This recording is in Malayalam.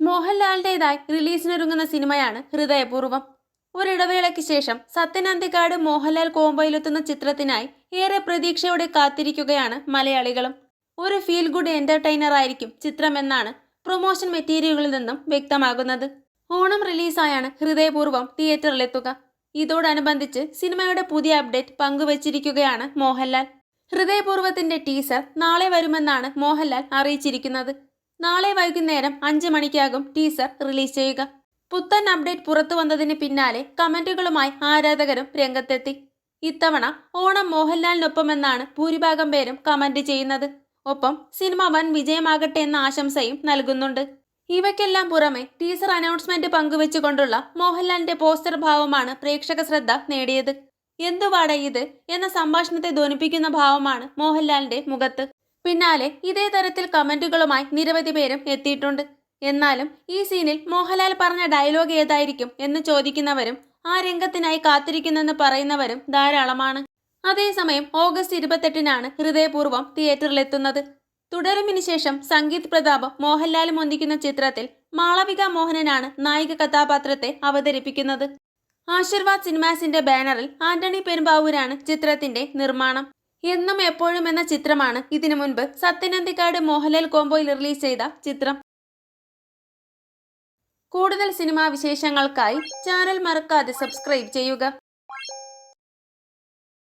മോഹൻലാലിന്റേതായി റിലീസിനൊരുങ്ങുന്ന സിനിമയാണ് ഹൃദയപൂർവ്വം. ഒരിടവേളയ്ക്ക് ശേഷം സത്യൻ അന്തിക്കാട് മോഹൻലാൽ കോംബോയിലെത്തുന്ന ചിത്രത്തിനായി ഏറെ പ്രതീക്ഷയോടെ കാത്തിരിക്കുകയാണ് മലയാളികളും. ഒരു ഫീൽ ഗുഡ് എന്റർടൈനർ ആയിരിക്കും ചിത്രമെന്നാണ് പ്രൊമോഷൻ മെറ്റീരിയലുകളിൽ നിന്നും വ്യക്തമാകുന്നത്. ഓണം റിലീസായാണ് ഹൃദയപൂർവ്വം തിയേറ്ററിലെത്തുക. ഇതോടനുബന്ധിച്ച് സിനിമയുടെ പുതിയ അപ്ഡേറ്റ് പങ്കുവച്ചിരിക്കുകയാണ് മോഹൻലാൽ. ഹൃദയപൂർവ്വത്തിന്റെ ടീസർ നാളെ വരുമെന്നാണ് മോഹൻലാൽ അറിയിച്ചിരിക്കുന്നത്. നാളെ വൈകുന്നേരം 5 മണിക്കാകും ടീസർ റിലീസ് ചെയ്യുക. പുത്തൻ അപ്ഡേറ്റ് പുറത്തു വന്നതിന് പിന്നാലെ കമന്റുകളുമായി ആരാധകരും രംഗത്തെത്തി. ഇത്തവണ ഓണം മോഹൻലാലിനൊപ്പമെന്നാണ് ഭൂരിഭാഗം പേരും കമന്റ് ചെയ്യുന്നത്. ഒപ്പം സിനിമ വൻ വിജയമാകട്ടെ എന്ന ആശംസയും നൽകുന്നുണ്ട്. ഇവയ്ക്കെല്ലാം പുറമെ ടീസർ അനൗൺസ്മെന്റ് പങ്കുവെച്ചുകൊണ്ടുള്ള മോഹൻലാലിന്റെ പോസ്റ്റർ ഭാവമാണ് പ്രേക്ഷക ശ്രദ്ധ നേടിയത്. എന്തുവാടേ ഇത് എന്ന സംഭാഷണത്തെ ധ്വനിപ്പിക്കുന്ന ഭാവമാണ് മോഹൻലാലിന്റെ മുഖത്ത്. പിന്നാലെ ഇതേ തരത്തിൽ കമന്റുകളുമായി നിരവധി പേരും എത്തിയിട്ടുണ്ട്. എന്നാലും ഈ സീനിൽ മോഹൻലാൽ പറഞ്ഞ ഡയലോഗ് ഏതായിരിക്കും എന്ന് ചോദിക്കുന്നവരും ആ രംഗത്തിനായി കാത്തിരിക്കുന്നെന്ന് പറയുന്നവരും ധാരാളമാണ്. അതേസമയം ഓഗസ്റ്റ് 28-നാണ് ഹൃദയപൂർവ്വം തിയേറ്ററിലെത്തുന്നത്. തുടരുമിന് ശേഷം സംഗീത് പ്രതാപ് മോഹൻലാലും ഒന്നിക്കുന്ന ചിത്രത്തിൽ മാളവിക മോഹനനാണ് നായിക കഥാപാത്രത്തെ അവതരിപ്പിക്കുന്നത്. ആശീർവാദ് സിനിമാസിന്റെ ബാനറിൽ ആന്റണി പെരുമ്പാവൂരാണ് ചിത്രത്തിന്റെ നിർമ്മാണം. എന്നും എപ്പോഴും എന്ന ചിത്രമാണ് ഇതിനു മുൻപ് സത്യൻ അന്തിക്കാട് മോഹൻലാൽ കോംബോയിൽ റിലീസ് ചെയ്ത ചിത്രം. കൂടുതൽ സിനിമാ വിശേഷങ്ങൾക്കായി ചാനൽ മറക്കാതെ സബ്സ്ക്രൈബ് ചെയ്യുക.